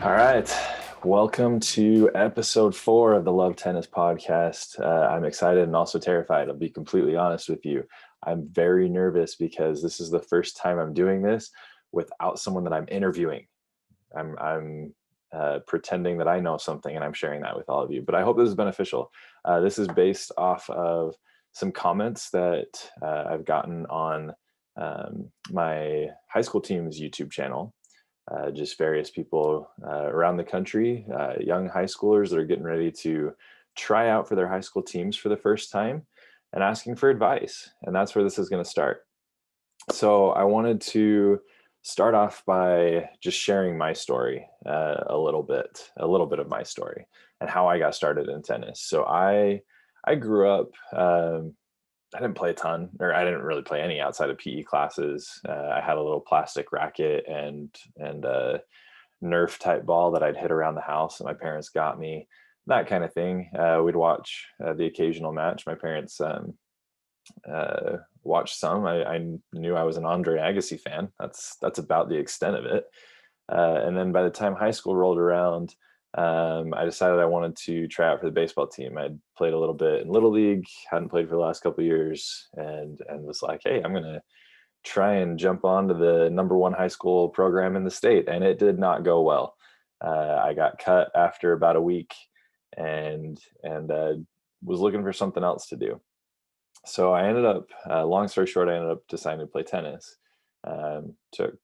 All right. Welcome to episode 4 of the Love Tennis podcast. I'm excited and also terrified. I'll be completely honest with you. I'm very nervous because this is the first time I'm doing this without someone that I'm interviewing. I'm pretending that I know something and I'm sharing that with all of you. But I hope this is beneficial. This is based off of some comments that I've gotten on my high school team's YouTube channel. Just various people around the country, young high schoolers that are getting ready to try out for their high school teams for the first time and asking for advice. And that's where this is going to start. So I wanted to start off by just sharing my story a little bit of my story and how I got started in tennis. So I grew up. I didn't play a ton, or I didn't really play any outside of PE classes. I had a little plastic racket and a Nerf type ball that I'd hit around the house that my parents got me, that kind of thing. We'd watch the occasional match. My parents watched some. I knew I was an Andre Agassi fan. That's about the extent of it. And then by the time high school rolled around, I decided I wanted to try out for the baseball team. I'd played a little bit in Little League, hadn't played for the last couple of years, and was like, hey, I'm gonna try and jump onto the #1 high school program in the state. And it did not go well. I got cut after about a week, and was looking for something else to do. So I ended up, long story short, I ended up deciding to play tennis. Took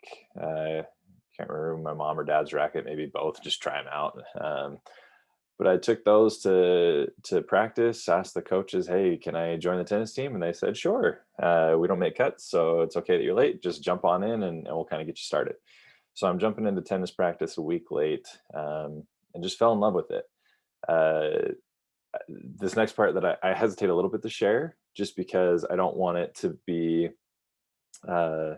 can't remember my mom or dad's racket, maybe both, just try them out. But I took those to practice, asked the coaches, hey, can I join the tennis team? And they said, sure. We don't make cuts, so it's okay that you're late. Just jump on in and we'll kind of get you started. So I'm jumping into tennis practice a week late, and just fell in love with it. Uh, this next part that I hesitate a little bit to share, just because I don't want it to be uh,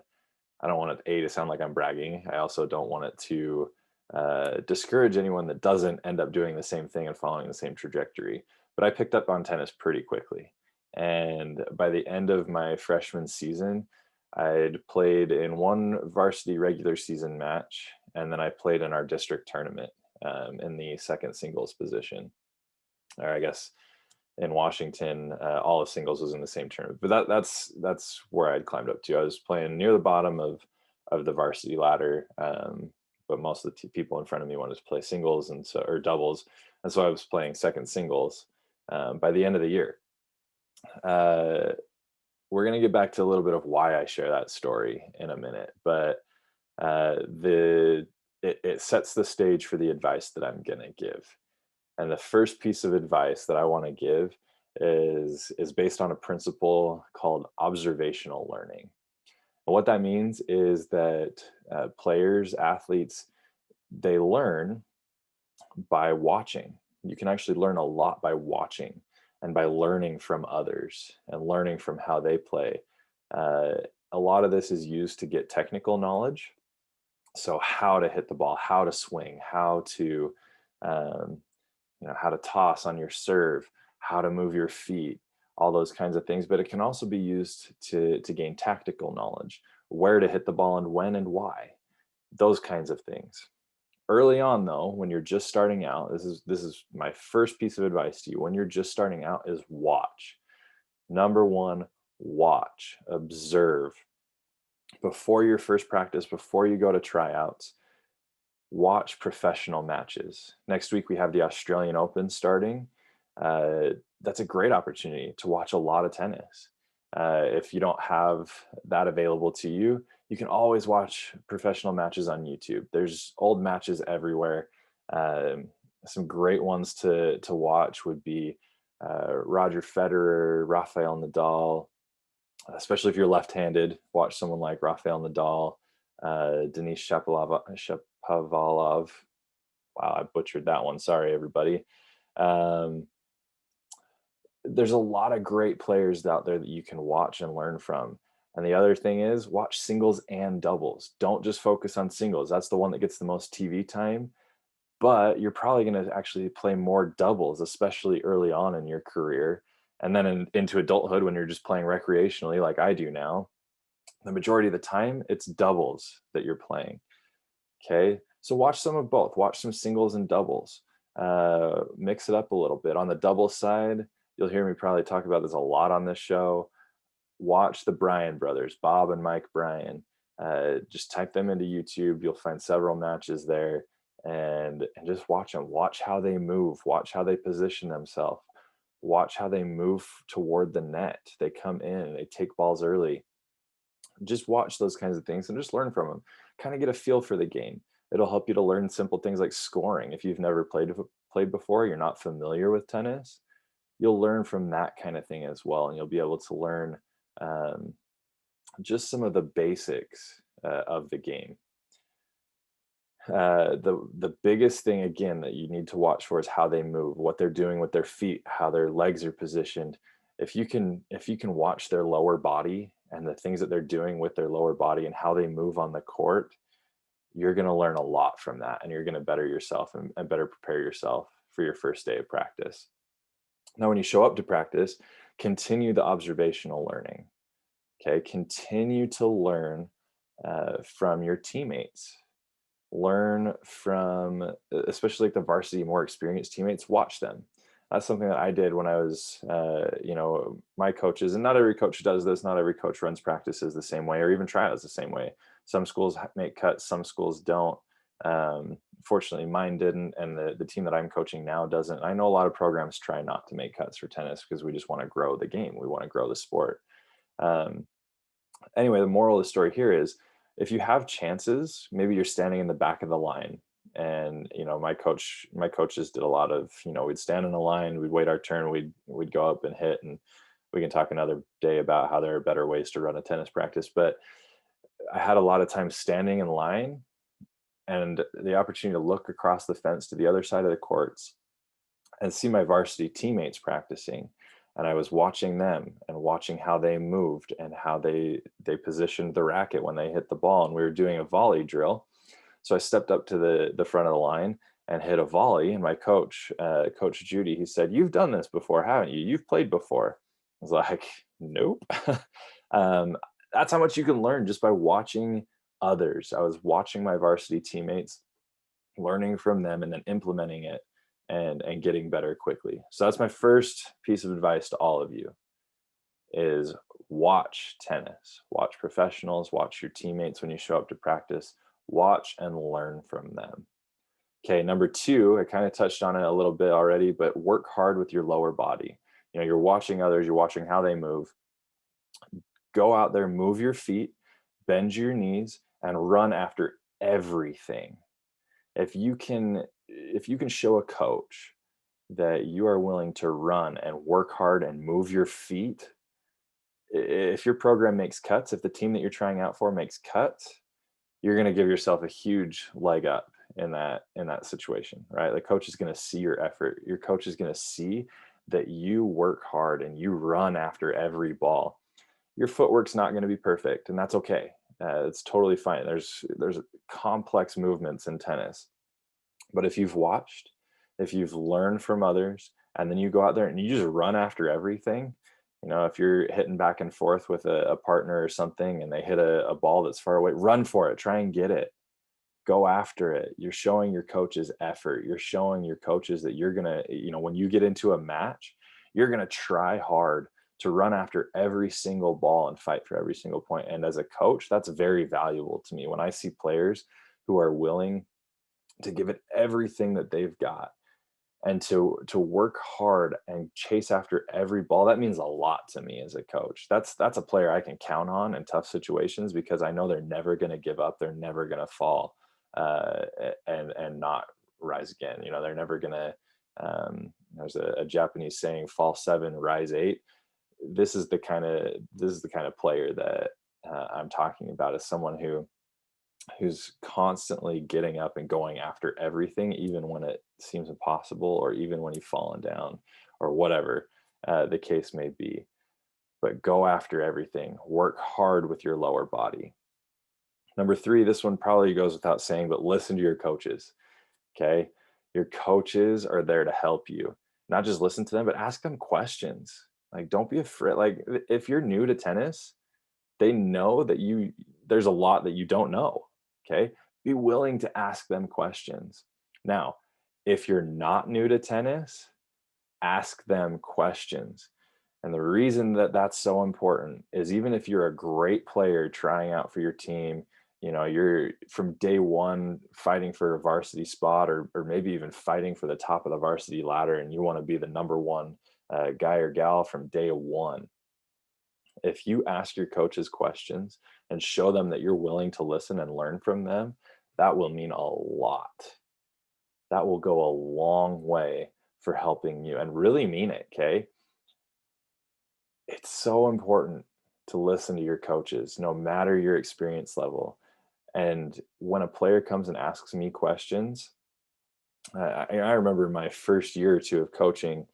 I don't want it to sound like I'm bragging. I also don't want it to discourage anyone that doesn't end up doing the same thing and following the same trajectory. But I picked up on tennis pretty quickly. And by the end of my freshman season, I'd played in one varsity regular season match, and then I played in our district tournament in the second singles position. Or I guess in Washington, all of singles was in the same tournament. But that's where I'd climbed up to. I was playing near the bottom of the varsity ladder, but most of the people in front of me wanted to play singles or doubles, and so I was playing second singles. By the end of the year, uh, we're gonna get back to a little bit of why I share that story in a minute, but the it sets the stage for the advice that I'm gonna give. And the first piece of advice that I want to give is based on a principle called observational learning. And what that means is that players, athletes, they learn by watching. You can actually learn a lot by watching and by learning from others and learning from how they play. Uh, a lot of this is used to get technical knowledge. So how to hit the ball, how to swing, um, how to toss on your serve, how to move your feet, all those kinds of things. But it can also be used to gain tactical knowledge, where to hit the ball and when and why, those kinds of things. Early on, though, when you're just starting out, this is my first piece of advice to you. When you're just starting out, is watch. Number one, watch, observe. Before your first practice, before you go to tryouts, watch professional matches. Next week, we have the Australian Open starting. That's a great opportunity to watch a lot of tennis. If you don't have that available to you, you can always watch professional matches on YouTube. There's old matches everywhere. Some great ones to watch would be Roger Federer, Rafael Nadal, especially if you're left-handed. Watch someone like Rafael Nadal, Denis Shapovalov. Wow, I butchered that one. Sorry, everybody. Um, there's a lot of great players out there that you can watch and learn from. And the other thing is watch singles and doubles. Don't just focus on singles. That's the one that gets the most TV time. But you're probably going to actually play more doubles, especially early on in your career. And then into adulthood, when you're just playing recreationally, like I do now, the majority of the time, it's doubles that you're playing. Okay. So watch some of both. Watch some singles and doubles. Mix it up a little bit. On the double side, you'll hear me probably talk about this a lot on this show. Watch the Bryan brothers, Bob and Mike Bryan. Just type them into YouTube. You'll find several matches there, and just watch them. Watch how they move. Watch how they position themselves. Watch how they move toward the net. They come in, they take balls early. Just watch those kinds of things and just learn from them. Kind of get a feel for the game. It'll help you to learn simple things like scoring. If you've never played before, you're not familiar with tennis, you'll learn from that kind of thing as well, and you'll be able to learn um, just some of the basics of the game. The biggest thing again that you need to watch for is how they move, what they're doing with their feet, how their legs are positioned. If you can watch their lower body and the things that they're doing with their lower body and how they move on the court, you're going to learn a lot from that, and you're going to better yourself and better prepare yourself for your first day of practice. Now, when you show up to practice, continue the observational learning. Okay, continue to learn from your teammates. Learn from, especially like the varsity, more experienced teammates. Watch them. That's something that I did when I was, my coaches, and not every coach does this. Not every coach runs practices the same way, or even tryouts the same way. Some schools make cuts, some schools don't. Fortunately, mine didn't, and the team that I'm coaching now doesn't. I know a lot of programs try not to make cuts for tennis because we just want to grow the game. We want to grow the sport. Anyway, the moral of the story here is, if you have chances, maybe you're standing in the back of the line, and my coaches did a lot of, we'd stand in a line, we'd wait our turn, we'd go up and hit, and we can talk another day about how there are better ways to run a tennis practice. But I had a lot of time standing in line and the opportunity to look across the fence to the other side of the courts and see my varsity teammates practicing. And I was watching them and watching how they moved and how they positioned the racket when they hit the ball. And we were doing a volley drill. So I stepped up to the front of the line and hit a volley. And my coach, Coach Judy, he said, "You've done this before, haven't you? You've played before." I was like, "Nope." That's how much you can learn just by watching others. I was watching my varsity teammates, learning from them, and then implementing it and getting better quickly. So that's my first piece of advice to all of you, is watch tennis, watch professionals, watch your teammates when you show up to practice, watch and learn from them. Okay, number two, I kind of touched on it a little bit already, but work hard with your lower body. You're watching others, you're watching how they move. Go out there, move your feet, bend your knees, and run after everything. If you can show a coach that you are willing to run and work hard and move your feet, if your program makes cuts, if the team that you're trying out for makes cuts, you're going to give yourself a huge leg up in that situation, right? The coach is going to see your effort. Your coach is going to see that you work hard and you run after every ball. Your footwork's not going to be perfect, and that's okay. It's totally fine. There's complex movements in tennis, but if you've watched, if you've learned from others, and then you go out there and you just run after everything, if you're hitting back and forth with a partner or something and they hit a ball that's far away, run for it, try and get it, go after it. You're showing your coaches effort. You're showing your coaches that you're going to, when you get into a match, you're going to try hard to run after every single ball and fight for every single point. And as a coach, that's very valuable to me. When I see players who are willing to give it everything that they've got and to work hard and chase after every ball, that means a lot to me as a coach. That's a player I can count on in tough situations, because I know they're never going to give up. They're never going to fall and not rise again. They're never going to, there's a Japanese saying, fall 7, rise 8. This is the kind of player that I'm talking about, as someone who's constantly getting up and going after everything, even when it seems impossible, or even when you've fallen down, or whatever the case may be. But go after everything. Work hard with your lower body. Number 3, this one probably goes without saying, but listen to your coaches. Okay, your coaches are there to help you. Not just listen to them, but ask them questions. Like, don't be afraid. Like, if you're new to tennis, they know that there's a lot that you don't know. Okay, Be willing to ask them questions. Now, if you're not new to tennis, ask them questions. And the reason that that's so important is even if you're a great player trying out for your team, you're from day one fighting for a varsity spot, or maybe even fighting for the top of the varsity ladder, and you want to be the number one guy or gal from day one. If you ask your coaches questions and show them that you're willing to listen and learn from them, that will mean a lot. That will go a long way for helping you, and really mean it, okay? It's so important to listen to your coaches, no matter your experience level. And when a player comes and asks me questions, I remember my first year or two of coaching.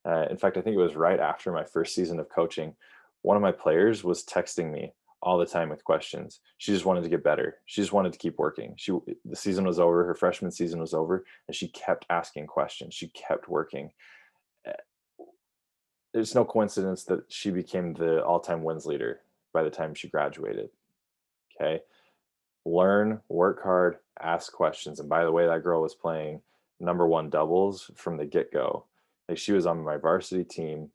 In fact, I think it was right after my first season of coaching. One of my players was texting me all the time with questions. She just wanted to get better. She just wanted to keep working. The season was over, her freshman season was over, and she kept asking questions. She kept working. Uh, There's no coincidence that she became the all-time wins leader by the time she graduated. Okay, learn, work hard, ask questions. And by the way, that girl was playing number one doubles from the get-go. Like, she was on my varsity team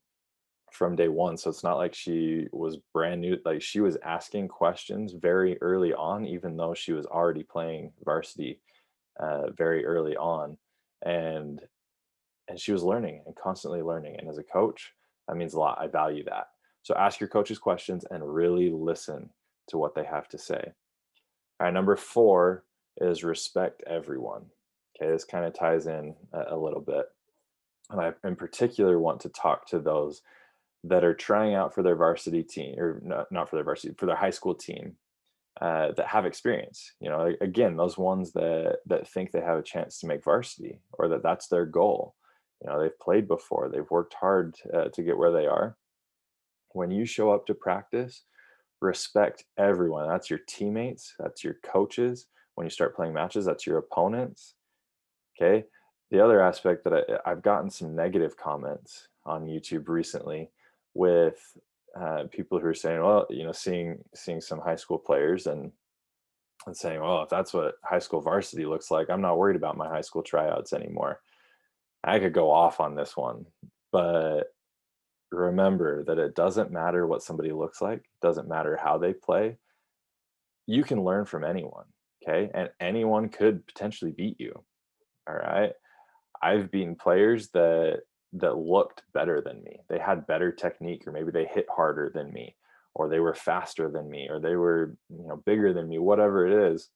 from day one. So it's not like she was brand new. Like, she was asking questions very early on, even though she was already playing varsity very early on. And she was learning and constantly learning. And as a coach, that means a lot. I value that. So ask your coaches questions and really listen to what they have to say. All right, number 4 is respect everyone. Okay, this kind of ties in a little bit. And I, in particular, want to talk to those that are trying out for their varsity team, or not for their varsity, for their high school team, that have experience. Again, those ones that think they have a chance to make varsity, or that's their goal. They've played before, they've worked hard to get where they are. When you show up to practice, respect everyone. That's your teammates, that's your coaches. When you start playing matches, that's your opponents. Okay. The other aspect that I've gotten some negative comments on YouTube recently with people who are saying, well, seeing some high school players and saying, well, if that's what high school varsity looks like, I'm not worried about my high school tryouts anymore. I could go off on this one, but remember that it doesn't matter what somebody looks like, it doesn't matter how they play. You can learn from anyone, okay? And anyone could potentially beat you. All right. I've beaten players that looked better than me. They had better technique, or maybe they hit harder than me, or they were faster than me, or they were, bigger than me, whatever it is.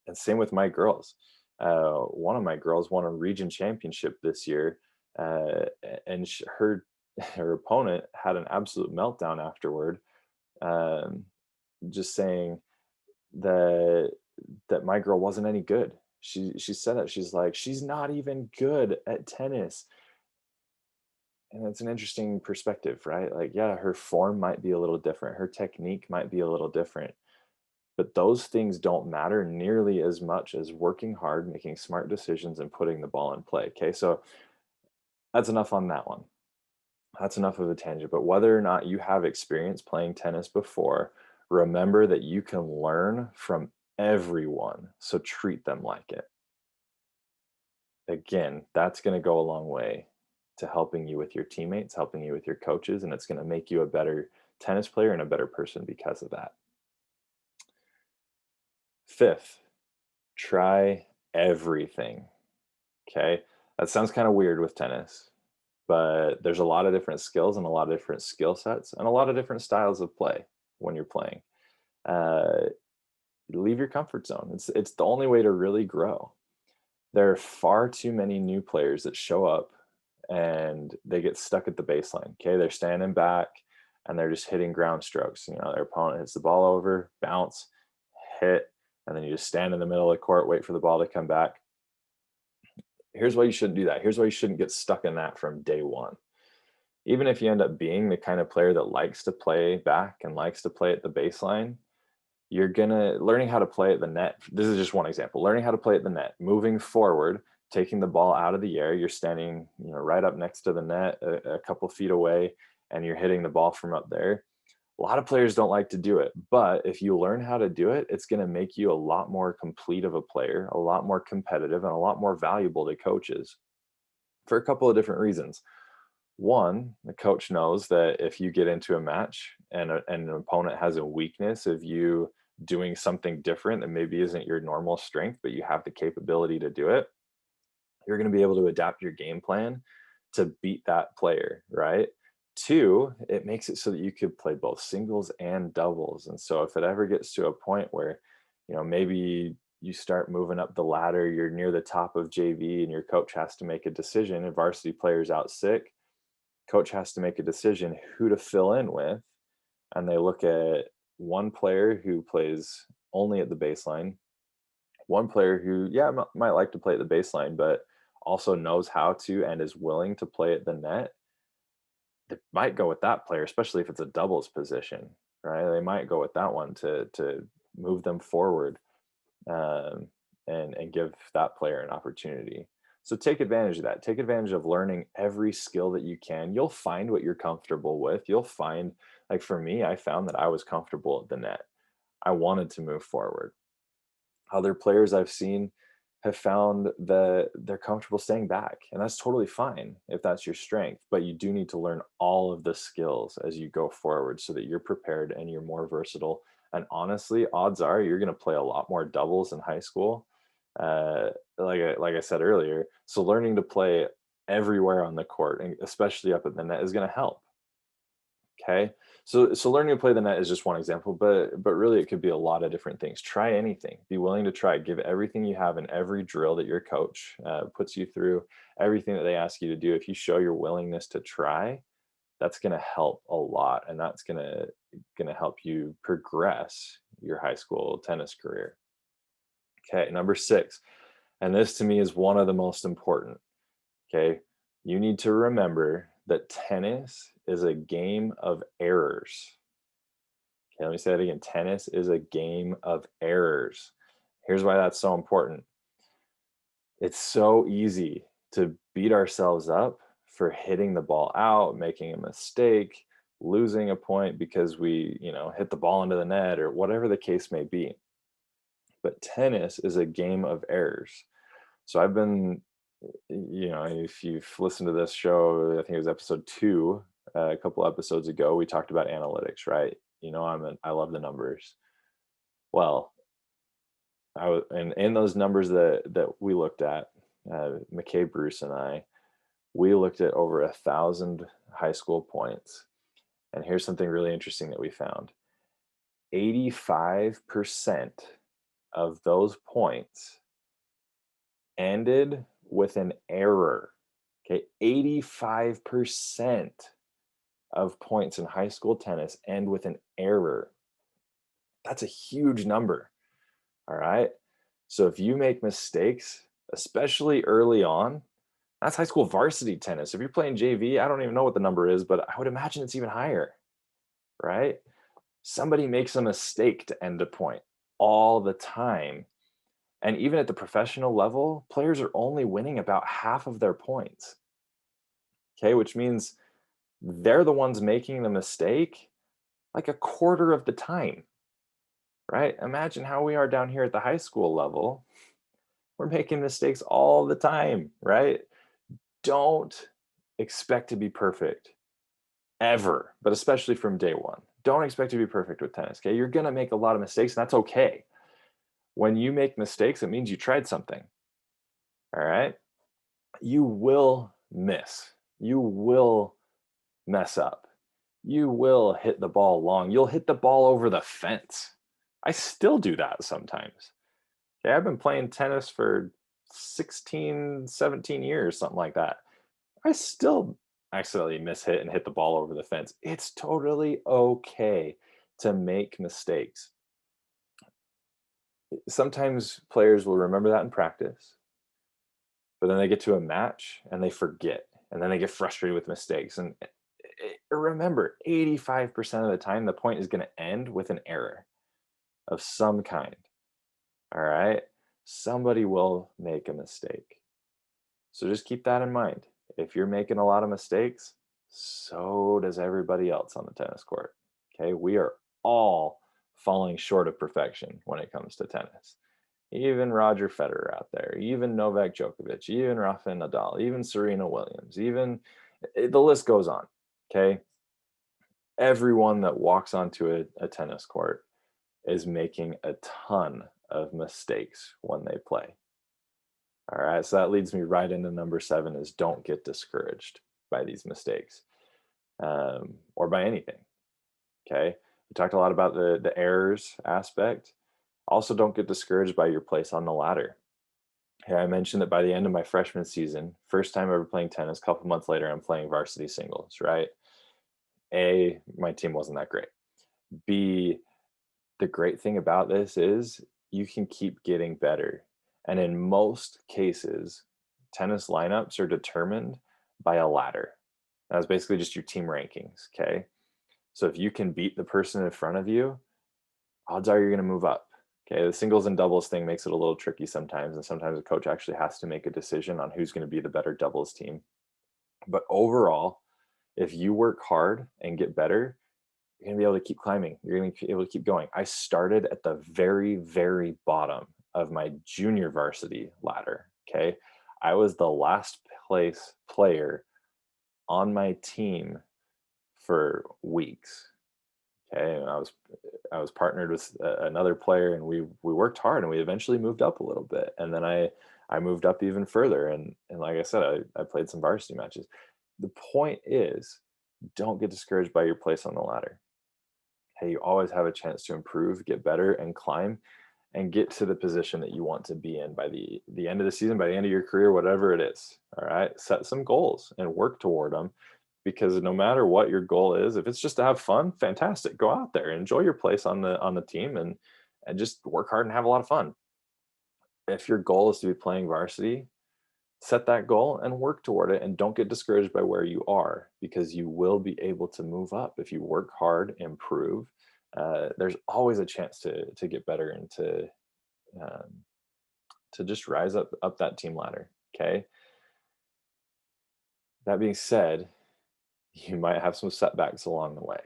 And same with my girls. One of my girls won a region championship this year, and her her opponent had an absolute meltdown afterward, um, just saying that my girl wasn't any good. She said it. She's like, she's not even good at tennis. And it's an interesting perspective, right? Like, yeah, her form might be a little different, her technique might be a little different, but those things don't matter nearly as much as working hard, making smart decisions, and putting the ball in play. Okay, so that's enough on that one. That's enough of a tangent. But whether or not you have experience playing tennis before, remember that you can learn from everyone. So treat them like it. Again, that's going to go a long way to helping you with your teammates, helping you with your coaches, and it's going to make you a better tennis player and a better person because of that. 5th, try everything. Okay. That sounds kind of weird with tennis, but there's a lot of different skills and a lot of different skill sets and a lot of different styles of play when you're playing. Uh, Leave your comfort zone. It's the only way to really grow. There are far too many new players that show up and they get stuck at the baseline. Okay, they're standing back and they're just hitting ground strokes. Their opponent hits the ball over, bounce, hit, and then you just stand in the middle of the court, wait for the ball to come back. Here's why you shouldn't do that. Here's why you shouldn't get stuck in that from day one. Even if you end up being the kind of player that likes to play back and likes to play at the baseline, you're gonna learning how to play at the net. This is just one example. Learning how to play at the net, moving forward, taking the ball out of the air. You're standing, right up next to the net, a couple feet away, and you're hitting the ball from up there. A lot of players don't like to do it, but if you learn how to do it, it's going to make you a lot more complete of a player, a lot more competitive, and a lot more valuable to coaches for a couple of different reasons. One, the coach knows that if you get into a match and an opponent has a weakness of you doing something different that maybe isn't your normal strength, but you have the capability to do it, you're going to be able to adapt your game plan to beat that player, right? Two, it makes it so that you could play both singles and doubles. And so if it ever gets to a point where, maybe you start moving up the ladder, you're near the top of JV and your coach has to make a decision, and varsity players out sick, coach has to make a decision who to fill in with. And they look at one player who plays only at the baseline, one player who, yeah, might like to play at the baseline, but also knows how to and is willing to play at the net. They might go with that player, especially if it's a doubles position, right? They might go with that one to move them forward, um, and give that player an opportunity. So take advantage of that. Take advantage of learning every skill that you can. You'll find what you're comfortable with. You'll find, like for me, I found that I was comfortable at the net. I wanted to move forward. Other players I've seen have found that they're comfortable staying back, and that's totally fine if that's your strength, but you do need to learn all of the skills as you go forward so that you're prepared and you're more versatile. And honestly, odds are you're going to play a lot more doubles in high school. Like I said earlier, so learning to play everywhere on the court, and especially up at the net, is going to help. Okay. So learning to play the net is just one example, but really it could be a lot of different things. Try anything. Be willing to try. Give everything you have in every drill that your coach puts you through, everything that they ask you to do. If you show your willingness to try, that's going to help a lot, and that's going to help you progress your high school tennis career. Okay, number 6, and this to me is one of the most important. Okay. You need to remember that tennis is a game of errors. Okay. Let me say that again. Tennis is a game of errors. Here's why that's so important. It's so easy to beat ourselves up for hitting the ball out, making a mistake, losing a point because we, hit the ball into the net or whatever the case may be. But tennis is a game of errors. So I've been, if you've listened to this show, I think it was episode 2, a couple episodes ago, we talked about analytics, right? I love the numbers. Well, and in those numbers that we looked at, McKay Bruce and I, we looked at over 1,000 high school points. And here's something really interesting that we found: 85% of those points ended with an error. Okay, 85% of points in high school tennis end with an error. That's a huge number. All right. So if you make mistakes, especially early on, that's high school varsity tennis. If you're playing JV, I don't even know what the number is, but I would imagine it's even higher, right? Somebody makes a mistake to end a point all the time. And even at the professional level, players are only winning about half of their points. Okay, which means they're the ones making the mistake like a quarter of the time, right? Imagine how we are down here at the high school level. We're making mistakes all the time, right? Don't expect to be perfect ever, but especially from day one. Don't expect to be perfect with tennis, okay? You're going to make a lot of mistakes, and that's okay. When you make mistakes, it means you tried something, all right? You will miss. You will mess up. You will hit the ball long. You'll hit the ball over the fence. I still do that sometimes. Okay, I've been playing tennis for 16, 17 years, something like that. I still accidentally miss hit and hit the ball over the fence. It's totally okay to make mistakes. Sometimes players will remember that in practice, but then they get to a match and they forget, and then they get frustrated with mistakes. And remember, 85% of the time, the point is going to end with an error of some kind. All right. Somebody will make a mistake. So just keep that in mind. If you're making a lot of mistakes, so does everybody else on the tennis court. Okay. We are all falling short of perfection when it comes to tennis. Even Roger Federer out there, even Novak Djokovic, even Rafael Nadal, even Serena Williams, even the list goes on. Okay. Everyone that walks onto a tennis court is making a ton of mistakes when they play. All right. So that leads me right into number 7 is don't get discouraged by these mistakes, or by anything. Okay. We talked a lot about the errors aspect. Also, don't get discouraged by your place on the ladder. Hey, I mentioned that by the end of my freshman season, first time ever playing tennis, a couple months later, I'm playing varsity singles, right? A, my team wasn't that great. B, the great thing about this is you can keep getting better. And in most cases, tennis lineups are determined by a ladder. That's basically just your team rankings. Okay. So if you can beat the person in front of you, odds are you're going to move up. Okay. The singles and doubles thing makes it a little tricky sometimes. And sometimes a coach actually has to make a decision on who's going to be the better doubles team. But overall, if you work hard and get better, you're going to be able to keep climbing. You're going to be able to keep going. I started at the very, very bottom of my junior varsity ladder. Okay. I was the last place player on my team for weeks. Okay. And I was partnered with another player, and we worked hard, and we eventually moved up a little bit. And then I moved up even further. And like I said, I played some varsity matches. The point is, don't get discouraged by your place on the ladder. Hey, you always have a chance to improve, get better, and climb, and get to the position that you want to be in by the end of the season, by the end of your career, whatever it is. All right. Set some goals and work toward them, because no matter what your goal is, if it's just to have fun, fantastic. Go out there, enjoy your place on the team, and just work hard and have a lot of fun. If your goal is to be playing varsity, set that goal and work toward it, and don't get discouraged by where you are, because you will be able to move up if you work hard, improve. There's always a chance to get better and um, to just rise up that team ladder. Okay. That being said, you might have some setbacks along the way.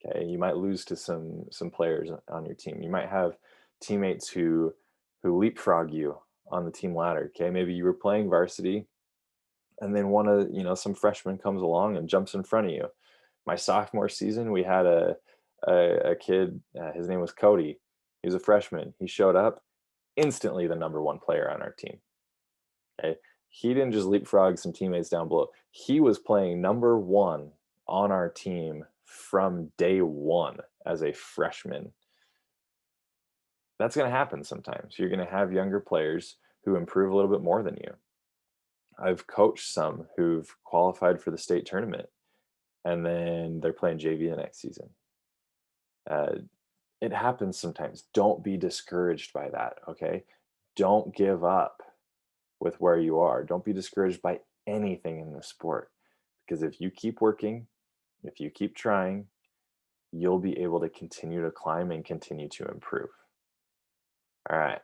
Okay. You might lose to some players on your team. You might have teammates who leapfrog you on the team ladder. Okay. Maybe you were playing varsity, and then some freshman comes along and jumps in front of you. My sophomore season, we had a kid. His name was Cody. He was a freshman. He showed up, instantly the number one player on our team. Okay, he didn't just leapfrog some teammates down below. He was playing number one on our team from day one as a freshman. That's going to happen sometimes. You're going to have younger players who improve a little bit more than you. I've coached some who've qualified for the state tournament, and then they're playing JV the next season. Uh, it happens sometimes. Don't be discouraged by that. Okay. Don't give up with where you are. Don't be discouraged by anything in the sport, because if you keep working, if you keep trying, you'll be able to continue to climb and continue to improve. All right.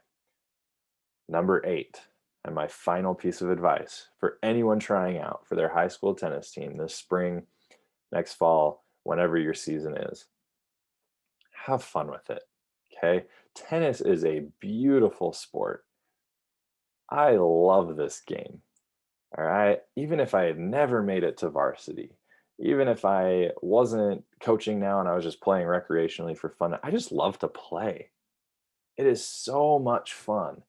Number 8, and my final piece of advice for anyone trying out for their high school tennis team this spring, next fall, whenever your season is. Have fun with it. Okay. Tennis is a beautiful sport. I love this game. All right. Even if I had never made it to varsity, even if I wasn't coaching now and I was just playing recreationally for fun, I just love to play. It is so much fun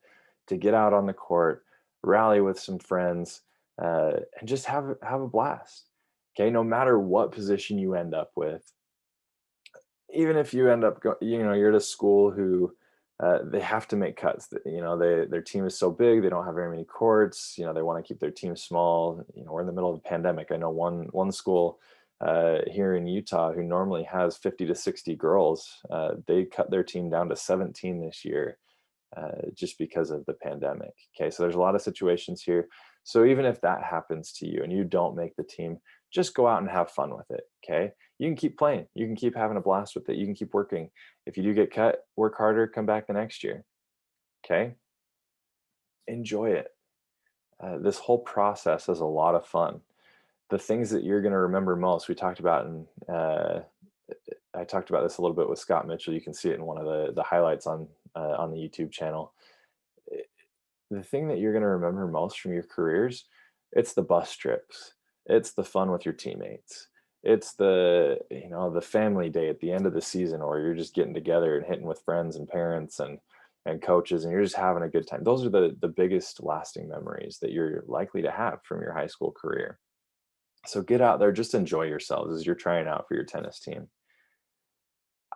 to get out on the court, rally with some friends, and just have a blast. Okay. No matter what position you end up with, even if you end up you're at a school who they have to make cuts. Their team is so big, they don't have very many courts. They want to keep their team small. We're in the middle of a pandemic. I know one school here in Utah who normally has 50 to 60 girls. They cut their team down to 17 this year, just because of the pandemic. Okay, so there's a lot of situations here. So even if that happens to you and you don't make the team, just go out and have fun with it. Okay, you can keep playing, you can keep having a blast with it, you can keep working. If you do get cut, work harder, come back the next year. Okay, enjoy it. This whole process is a lot of fun. The things that you're going to remember most, we talked about in I talked about this a little bit with Scott Mitchell. You can see it in one of the highlights on the YouTube channel. Eh, The thing that you're going to remember most from your careers, it's the bus trips, it's the fun with your teammates, it's the family day at the end of the season, or you're just getting together and hitting with friends and parents and coaches, and you're just having a good time. Those are the biggest lasting memories that you're likely to have from your high school career. So get out there, just enjoy yourselves as you're trying out for your tennis team.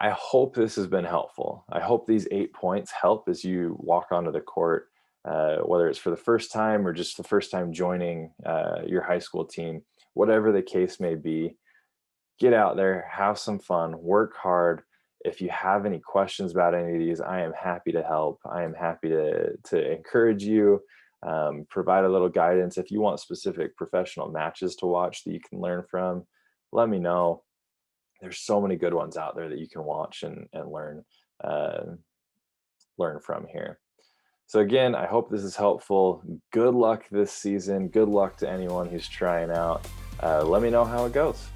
I hope this has been helpful. I hope these 8 points help as you walk onto the court, whether it's for the first time or just the first time joining your high school team, whatever the case may be. Get out there, have some fun, work hard. If you have any questions about any of these, I am happy to help. I am happy to encourage you, provide a little guidance. If you want specific professional matches to watch that you can learn from, let me know. There's so many good ones out there that you can watch and uh, learn from here. So again, I hope this is helpful. Good luck this season. Good luck to anyone who's trying out. Let me know how it goes.